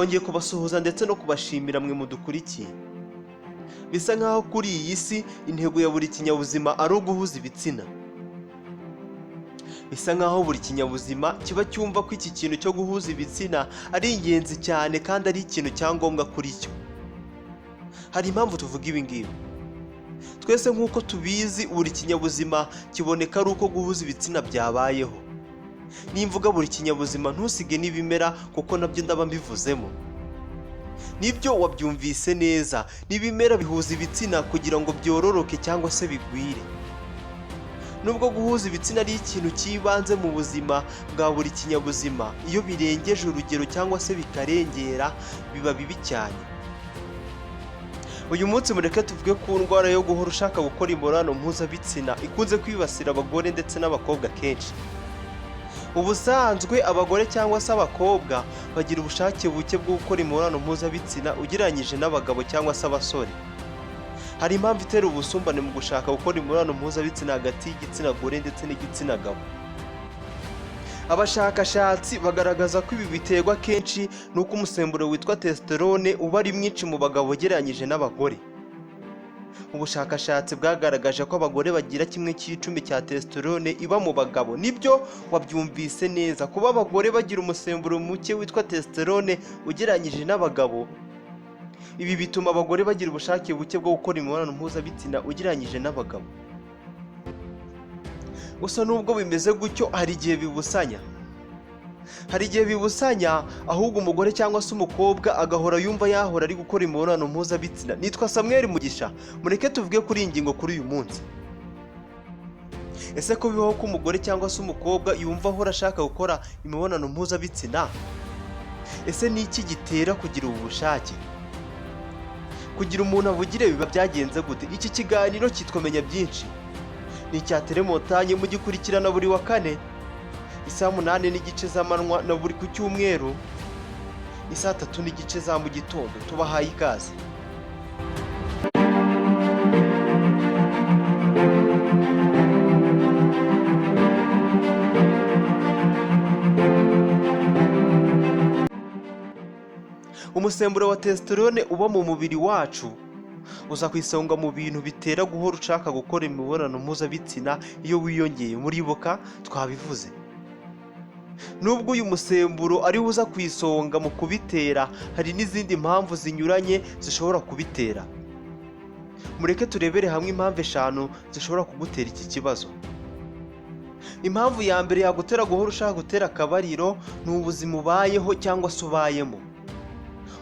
twongeye kubasuhuza ndetse no kubashimira mwe mudukurikiye. Bisa nkaho kuri iyi si intego ya buri kinyabuzima ari uguhuza ibitsina. Bisa nkaho buri kinyabuzima kiba cyumva ko iki kintu cyo guhuza ibitsina ari ingenzi cyane kandi ari ikintu cyangombwa kuri cyo. Hari impamvu tuvuga ibi ngibi. Twese nk'uko tubizi buri kinyabuzima kiboneka ari uko guhuza ibitsina byabayeho. Nimvuga buri kinyabuzima ntusige n'ibimera kuko nabyo ndaba mbivuzemo. Nibyo wabyumvise neza, n'ibimera bihuza ibitsina kugira ngo byororoke cyangwa se bigwire. Nubwo guhuza ibitsina ari ikintu cyibanze mu buzima bwa buri kinyabuzima, iyo birengeje urugero cyangwa se bikarengera biba bibi cyane. Uyu munsi mureke tuvuge ku ndwara yo guhora ushaka gukora imibonano mpuzabitsina ikunze kwibasira abagore ndetse n'abakobwa kenshi. Ubusanzwe abagore cyangwa se abakobwa bagira ubushake buke bwo gukora imibonano mpuzabitsina ugereranyije n'abagabo cyangwa se abasore. Hari impamvu itera ubusumbane mu gushaka gukora imibonano mpuzabitsina hagati y'igitsina gore ndetse n'igitsina gabo. Abashakashatsi bagaragaza ko ibi biterwa kenshi nuko umusemburo witwa testosterone uba ari mwinshi mu bagabo ugereranyije n'abagore. Ubushakashatsi bwagaragaje ko abagore bagira 1/10 cya testosterone iba mu bagabo. Nibyo wabyumvise neza, kuba abagore bagira umusemburo muke witwa testosterone ugereranyije n'abagabo. Ibi bituma abagore bagira ubushake buke bwo gukora imibonano mpuzabitsina ugereranyije n'abagabo. Gusa nubwo bimeze gutyo hari igihe bibusanya. Hari igihe bibusanya ahubwo umugore cyangwa se umukobwa agahora yumva yahora ari gukora imibonano mpuzabitsina. Nitwa Samuel Mugisha, mureke tuvuge kuri iyi ngingo kuri uyu munsi. Ese ko bibaho ko umugore cyangwa se umukobwa yumva ahora ashaka gukora imibonano mpuzabitsina? Ese ni iki gitera kugira ubu bushake? Kugira umuntu avugire biba byagenze gute? Iki kiganiro cyitwa Menya byinshi. Ni icya Telemotanye mugikurikirana buri wa kane isaa 8:30 z'amanywa na buri ku cyumweru isaa 3:30 za mu gitondo. Tubahaye ikaze. Umusemburo wa testosterone uba mu mubiri wacu uza kwisonga mu bintu bitera guhora ushaka gukora imibonano mpuzabitsina iyo wiyongeye. Muribuka twabivuze. Nubwo uyu musemburo ari uza kwisonga mu kubitera, hari n'izindi mpamvu zinyuranye zishobora kubitera. Mureke turebere hamwe impamvu 5 zishobora kugutera iki kibazo. Impamvu ya mbere yagutera guhora ushaka gutera akabariro ni ubuzima ubayeho cyangwa se ubayemo.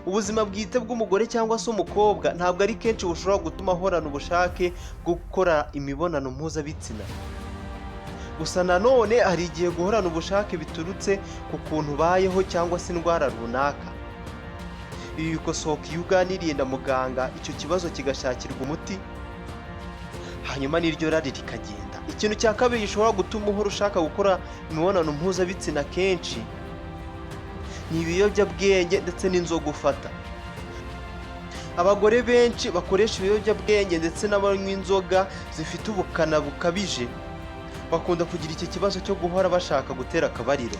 Ubuzima bwite bw'umugore cyangwa se umukobwa ntabwo ari kenshi bushobora gutuma ahorana ubushake bwo gukora imibonano mpuzabitsina. Gusa nanone hari igihe guhorana ubushake biturutse ku kuntu ubayeho cyangwa se indwara runaka. Ibi bikosoka iyo uganiriye na muganga, icyo kibazo kigashakirwa umuti, hanyuma n'iryo rari rikagenda. Ikintu cya kabiri gishobora gutuma uhora ushaka gukora imibonano mpuzabitsina kenshi ni ibiyobyabwenge ndetse n'inzoga ufata. Abagore benshi bakoresha ibiyobyabwenge ndetse n'abanywa inzoga zifite ubukana bukabije bakunda kugira iki kibazo cyo guhora bashaka gutera akabariro.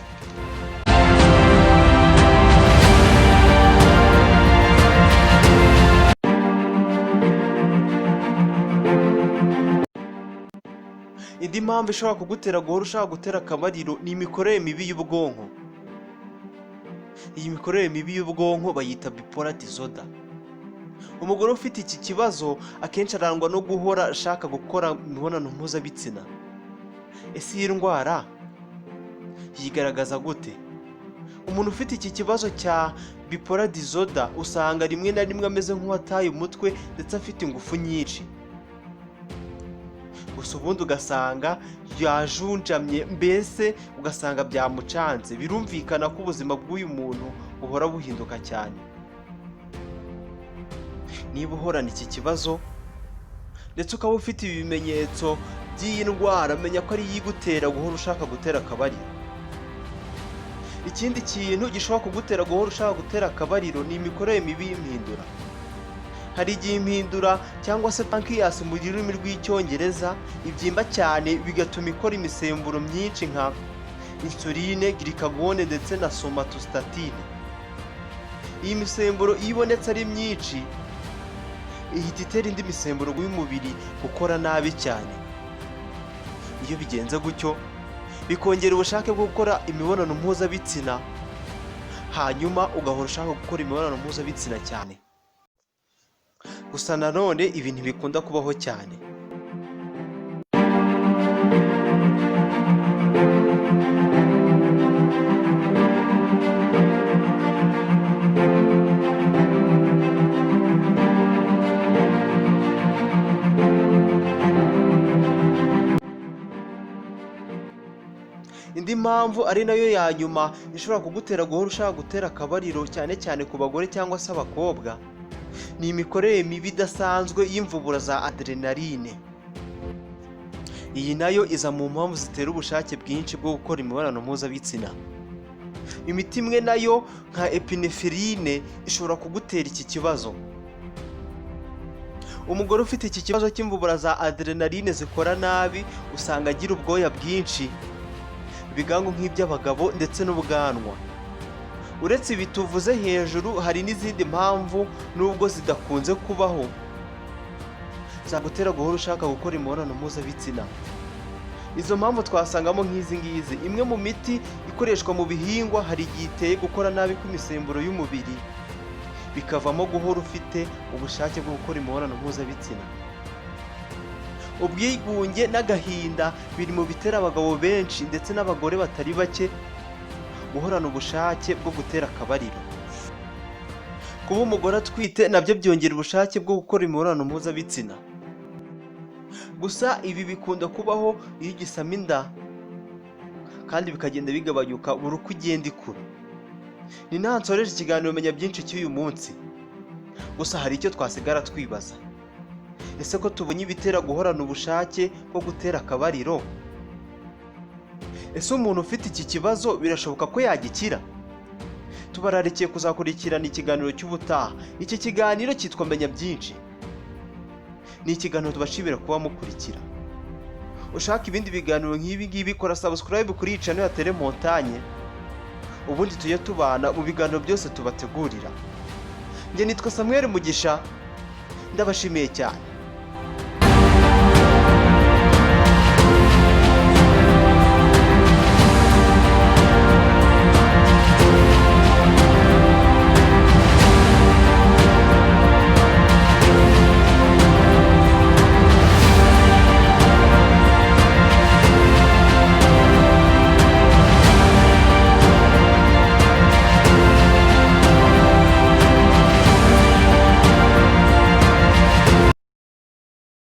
Indi mpamvu ishobora kugutera guhora ushaka gutera akabariro ni imikorere mibi y'ubwonko. Iyi mikorere mibi y'ubwonko bayita bipolar disorder. Umugore ufite iki kibazo akenshi arangwa no guhora ashaka gukora imibonano mpuzabitsina. Ese iyi ndwara yigaragaza gute? Umuntu ufite iki kibazo cya bipolar disorder usanga rimwe na rimwe ameze nk'uwataye umutwe ndetse afite ingufu nyinshi. Gusa ubundi ugasanga yajunjamye, mbese ugasanga byamucanze. Birumvikana ko ubuzima bw'uyu muntu buhora buhinduka cyane. Niba uhorana iki kibazo ndetse ukaba ufite ibimenyetso by'iyi ndwara, menya ko ari yigutera guhora ushaka gutera akabariro. Ikindi kintu gishobora kugutera guhora ushaka gutera akabariro ni imikorere mibi y'impindura. Hari igihe impindura cyangwa se pancreas mu rurimi rw'icyongereza ibyimba cyane bigatuma ikora imisemburo myinshi nka insuline, glycagon ndetse na somatostatine. iyi misemburo iyo ibonetse ari myinshi ihita itera indi misemburo y'umubiri gukora nabi cyane. Iyo bigenze gutyo bikongera ubushake bwo gukora imibonano mpuzabitsina, hanyuma ugahora ushaka gukora imibonano mpuzabitsina cyane. Gusa nanone ibi ntibikunda kubaho cyane. Indi mpamvu ari nayo ya nyuma ishobora kugutera guhora ushaka gutera akabariro, cyane cyane ku bagore cyangwa se abakobwa, ni imikorere mibi idasanzwe y'imvubura za adrenaline. Iyi nayo iza mu mpamvu zitera ubushake bwinshi bwo gukora imibonano mpuzabitsina. Imiti imwe nayo nka epinephrine ishobora kugutera iki kibazo. Umugore ufite iki kibazo cy'imvubura za adrenaline zikora nabi usanga agira ubwoya bwinshi, ibigango nk'iby'abagabo ndetse n'ubwanwa. Uretse ibi tuvuze hejuru, hari n'izindi mpamvu nubwo zidakunze kubaho zagutera guhora ushaka gukora imibonano mpuzabitsina. Izo mpamvu twasangamo nk'izi ngizi. Imwe mu miti ikoreshwa mu bihingwa hari igihe iteye gukora nabi kw'imisemburo y'umubiri, bikavamo guhora ufite ubushake bwo gukora imibonano mpuzabitsina. Ubwigunge n'agahinda biri mu bitera abagabo benshi ndetse n'abagore batari bake guhorana ubushake bwo gutera akabariro. Kuba umugore atwite nabyo byongera ubushake bwo gukora imibonano mpuzabitsina. Gusa ibi bikunda kubaho iyo ugisama inda, kandi bikagenda bigabanyuka buri uko ugenda ikura. Ni naho nsoreje ikiganiro Menya byinshi cy'uyu munsi. Gusa hari icyo twasigara twibaza: ese ko tubonye ibitera guhorana ubushake bwo gutera akabariro, ese umuntu ufite iki kibazo birashoboka ko yagikira? Tubararikiye kuzakurikirana ikiganiro cy'ubutaha. Iki kiganiro cyitwa Menya byinshi, ni ikiganiro tubashimira kuba mukurikira. Ushaka ibindi biganiro nk'ibi ngibi, kora subscribe kuri iyi channel ya Tele Montagne, ubundi tujye tubana mu biganiro byose tubategurira. Njye nitwa Samuel Mugisha, ndabashimiye cyane.